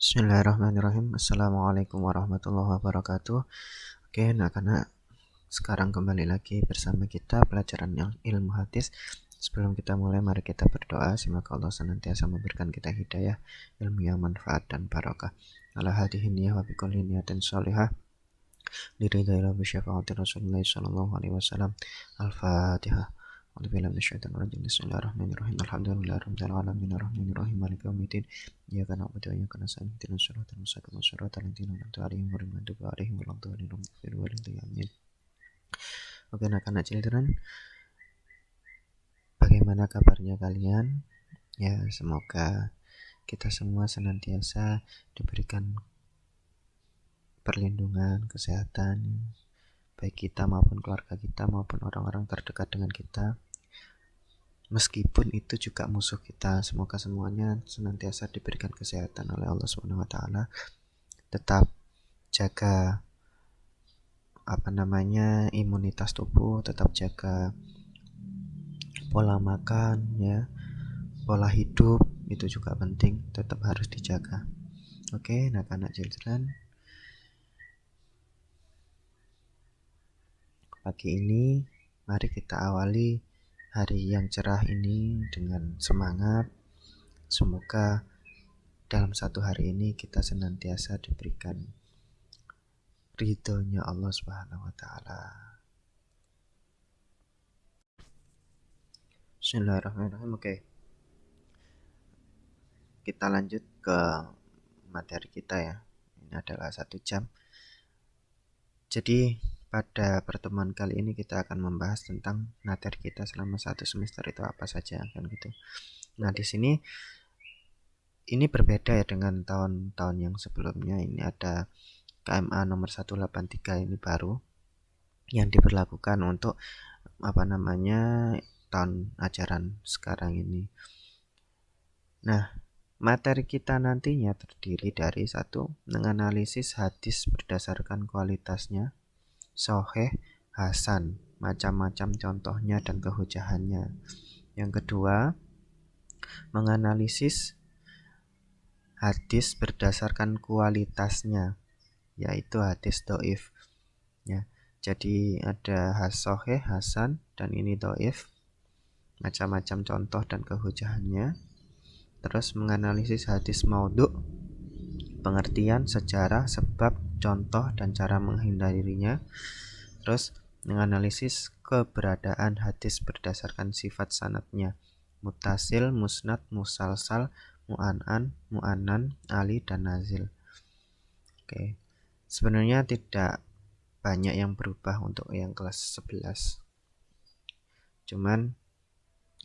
Bismillahirrahmanirrahim. Assalamualaikum warahmatullahi wabarakatuh. Oke, anak-anak, sekarang kembali lagi bersama kita pelajaran yang ilmu hadis. Sebelum kita mulai, mari kita berdoa. Semoga Allah senantiasa memberikan kita hidayah, ilmu yang manfaat dan barakah. Ala hadihi niyah wa bikulli niyatin sholihah. Liridai rabbi syafaati Rasulullah sallallahu alaihi wasallam. Al-Fatihah. Bismillahirrahmanirrahim. Alhamdulillahirabbil alamin arrahmanirrahim maliki yaumiddin. Iyyaka na'budu wa iyyaka nasta'in ihdinas siratal mustaqim siratal ladzina an'amta 'alaihim ghairil maghdubi 'alaihim waladdallin. Oke, anak-anak children, bagaimana kabarnya kalian? Ya, semoga kita semua senantiasa diberikan perlindungan, kesehatan, baik kita maupun keluarga kita maupun orang-orang terdekat dengan kita. Meskipun itu juga musuh kita, semoga semuanya senantiasa diberikan kesehatan oleh Allah Subhanahu wa taala. Tetap jaga imunitas tubuh, tetap jaga pola makan ya, pola hidup itu juga penting, tetap harus dijaga. Oke, anak-anak children. Pagi ini mari kita awali hari yang cerah ini dengan semangat. Semoga dalam satu hari ini kita senantiasa diberikan ridhonya Allah Subhanahu wa taala. Bismillahirrahmanirrahim. Oke. Kita lanjut ke materi kita ya. Ini adalah 1 jam. Jadi pada pertemuan kali ini kita akan membahas tentang materi kita selama 1 semester itu apa saja kan gitu. Nah, di sini ini berbeda ya dengan tahun-tahun yang sebelumnya. Ini ada KMA nomor 183 ini baru yang diberlakukan untuk tahun ajaran sekarang ini. Nah, materi kita nantinya terdiri dari 1. Menganalisis hadis berdasarkan kualitasnya, sahih, hasan, macam-macam contohnya dan kehujahannya. Yang kedua, menganalisis hadis berdasarkan kualitasnya, yaitu hadis dhaif ya. Jadi ada sahih, hasan, dan ini dhaif, macam-macam contoh dan kehujahannya. Terus menganalisis hadis maudhu, pengertian, sejarah, sebab, contoh, dan cara menghindarinya. Terus menganalisis keberadaan hadis berdasarkan sifat sanadnya, muttasil, musnad, musalsal, mu'an'an, mu'annan, ali, dan nazil. Oke. Sebenarnya tidak banyak yang berubah untuk yang kelas 11. Cuman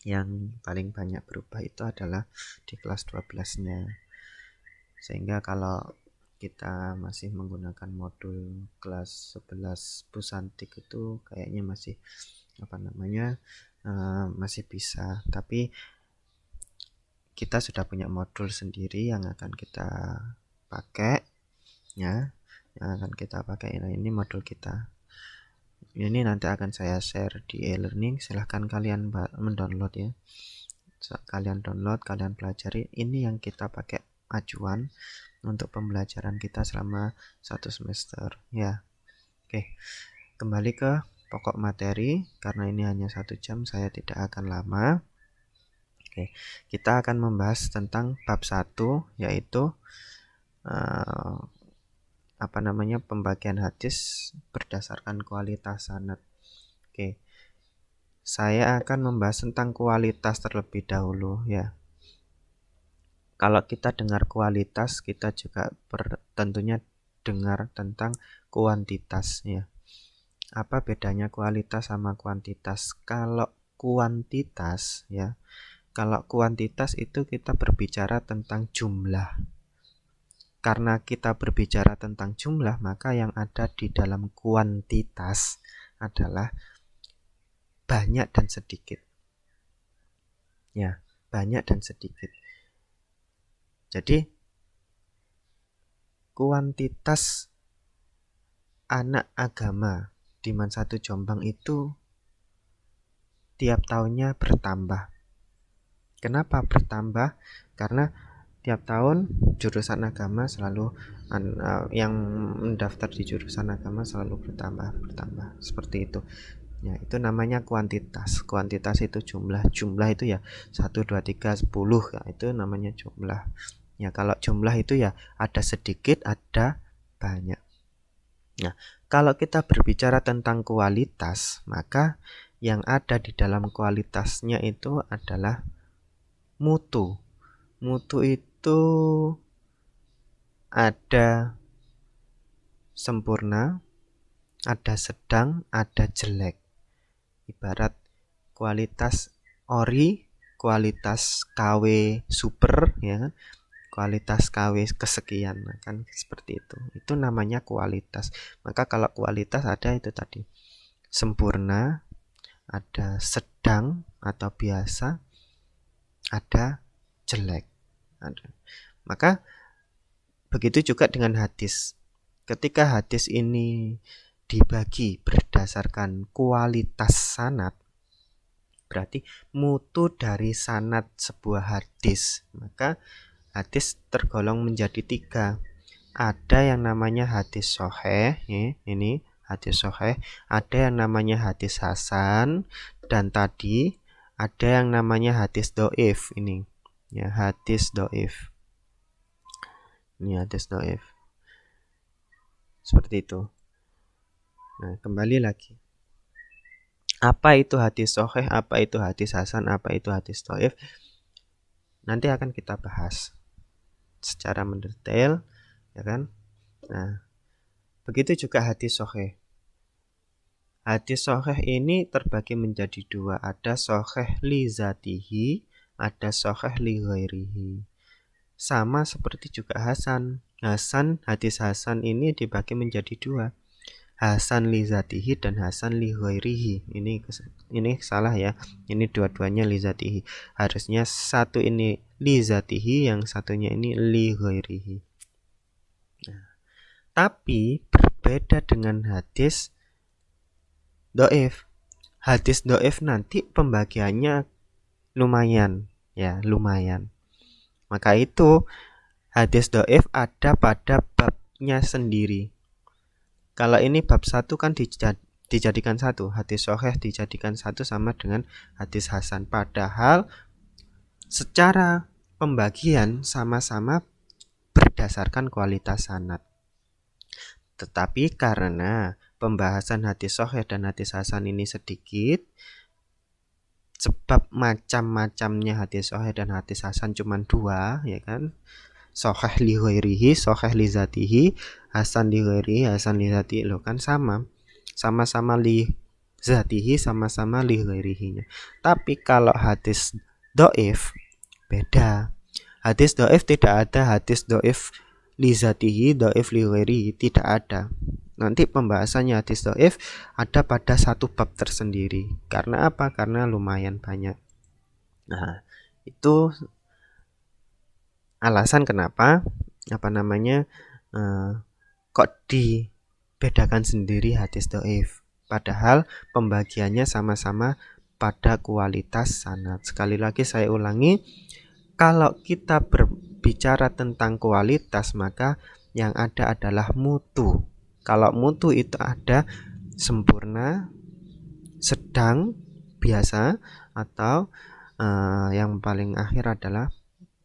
yang paling banyak berubah itu adalah di kelas 12-nya. Sehingga kalau kita masih menggunakan modul kelas 11 Busantik itu kayaknya masih masih bisa, tapi kita sudah punya modul sendiri yang akan kita pakai ya, Nah, ini modul kita. Ini nanti akan saya share di e-learning, silahkan kalian mendownload ya. Kalian download, kalian pelajari. Ini yang kita pakai acuan untuk pembelajaran kita selama 1 semester ya. Oke, kembali ke pokok materi. Karena ini hanya 1 jam, saya tidak akan lama. Oke, kita akan membahas tentang bab 1, yaitu pembagian hadis berdasarkan kualitas sanad. Oke, saya akan membahas tentang kualitas terlebih dahulu ya. Kalau kita dengar kualitas, kita juga tentunya dengar tentang kuantitas ya. Apa bedanya kualitas sama kuantitas? Kalau kuantitas itu kita berbicara tentang jumlah. Karena kita berbicara tentang jumlah, maka yang ada di dalam kuantitas adalah banyak dan sedikit. Ya, banyak dan sedikit. Jadi kuantitas anak agama di Man 1 Jombang itu tiap tahunnya bertambah. Kenapa bertambah? Karena tiap tahun jurusan agama selalu yang mendaftar di jurusan agama selalu bertambah seperti itu ya. Itu namanya kuantitas itu jumlah itu ya 1 2 3 10 ya, itu namanya jumlah ya. Kalau jumlah itu ya ada sedikit ada banyak. Nah, kalau kita berbicara tentang kualitas, maka yang ada di dalam kualitasnya itu adalah mutu. Mutu itu ada sempurna, ada sedang, ada jelek. Ibarat kualitas ori, kualitas KW super ya kan, kualitas KW kesekian kan, seperti itu. Itu namanya kualitas. Maka kalau kualitas ada itu tadi, sempurna, ada sedang atau biasa, ada jelek. Maka begitu juga dengan hadis. Ketika hadis ini dibagi berdasarkan kualitas sanad, berarti mutu dari sanad sebuah hadis, maka hadis tergolong menjadi 3. Ada yang namanya hadis sahih, ini hadis sahih, ada yang namanya hadis hasan, dan tadi ada yang namanya hadis dhaif, ini ya, hadis dhaif. Ini hadis dhaif. Seperti itu. Nah, kembali lagi. Apa itu hadis sahih, apa itu hadis hasan, apa itu hadis dhaif? Nanti akan kita bahas secara mendetail, ya kan? Nah, begitu juga hadis sahih. Hadis sahih ini terbagi menjadi 2. Ada sahih li zatihi, ada sahih li ghairihi. Sama seperti juga hasan. Hadis hasan ini dibagi menjadi 2. Hasan li zatihi dan hasan li ghairihi. Ini salah ya. Ini dua-duanya li zatihi. Harusnya satu ini li zatihi, yang satunya ini li ghairihi. Nah, tapi berbeda dengan hadis dhaif. Hadis dhaif nanti pembagiannya lumayan ya, lumayan. Maka itu hadis dhaif ada pada babnya sendiri. Kalau ini bab 1 kan dijadikan satu, hadis sahih dijadikan satu sama dengan hadis hasan. Padahal secara pembagian sama-sama berdasarkan kualitas sanad. Tetapi karena pembahasan hadis sahih dan hadis hasan ini sedikit, sebab macam-macamnya hadis sahih dan hadis hasan cuma 2 ya kan. Sahih li ghairihi, sahih li zatihi, hasan li ghairihi, hasan li zatihi, lo kan sama-sama li zatihi, sama-sama li ghairihi. Tapi kalau hadis dhaif beda. Hadis dhaif tidak ada hadis dhaif li zatihi, dhaif li ghairihi, tidak ada. Nanti pembahasannya hadis dhaif ada pada satu bab tersendiri. Karena apa? Karena lumayan banyak. Nah, itu alasan kenapa kok dibedakan sendiri hadis dhaif, padahal pembagiannya sama-sama pada kualitas sanad. Sekali lagi saya ulangi, kalau kita berbicara tentang kualitas, maka yang ada adalah mutu. Kalau mutu itu ada sempurna, sedang, biasa, atau yang paling akhir adalah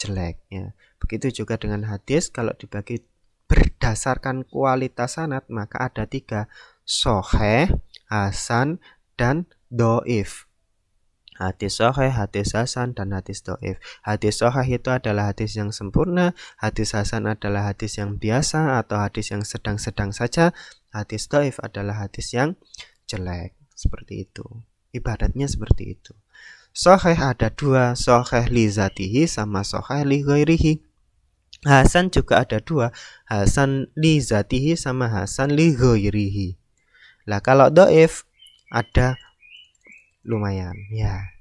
jelek ya. Begitu juga dengan hadis, kalau dibagi berdasarkan kualitas sanad maka ada 3, sahih, hasan, dan dhaif. Hadis sahih, hadis hasan, dan hadis dhaif. Hadis sahih itu adalah hadis yang sempurna, hadis hasan adalah hadis yang biasa atau hadis yang sedang-sedang saja, hadis dhaif adalah hadis yang jelek. Seperti itu. Ibaratnya seperti itu. Sahih ada 2, sahih li zatihi sama sahih li ghairihi. Hasan juga ada 2, hasan li zatihi sama hasan li ghairihi. Lah kalau dhaif ada lumayan ya.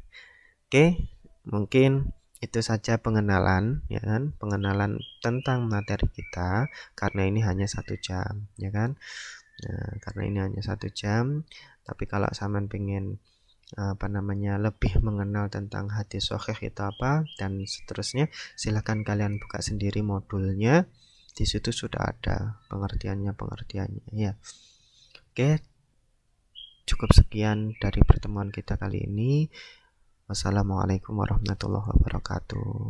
Oke, mungkin itu saja pengenalan ya kan, pengenalan tentang materi kita, karena ini hanya 1 jam ya kan. Nah, karena ini hanya 1 jam, tapi kalau sampean pengen lebih mengenal tentang hadis sahih itu apa dan seterusnya, silahkan kalian buka sendiri modulnya. Di situ sudah ada pengertiannya ya. Oke, cukup sekian dari pertemuan kita kali ini. Wassalamualaikum warahmatullahi wabarakatuh.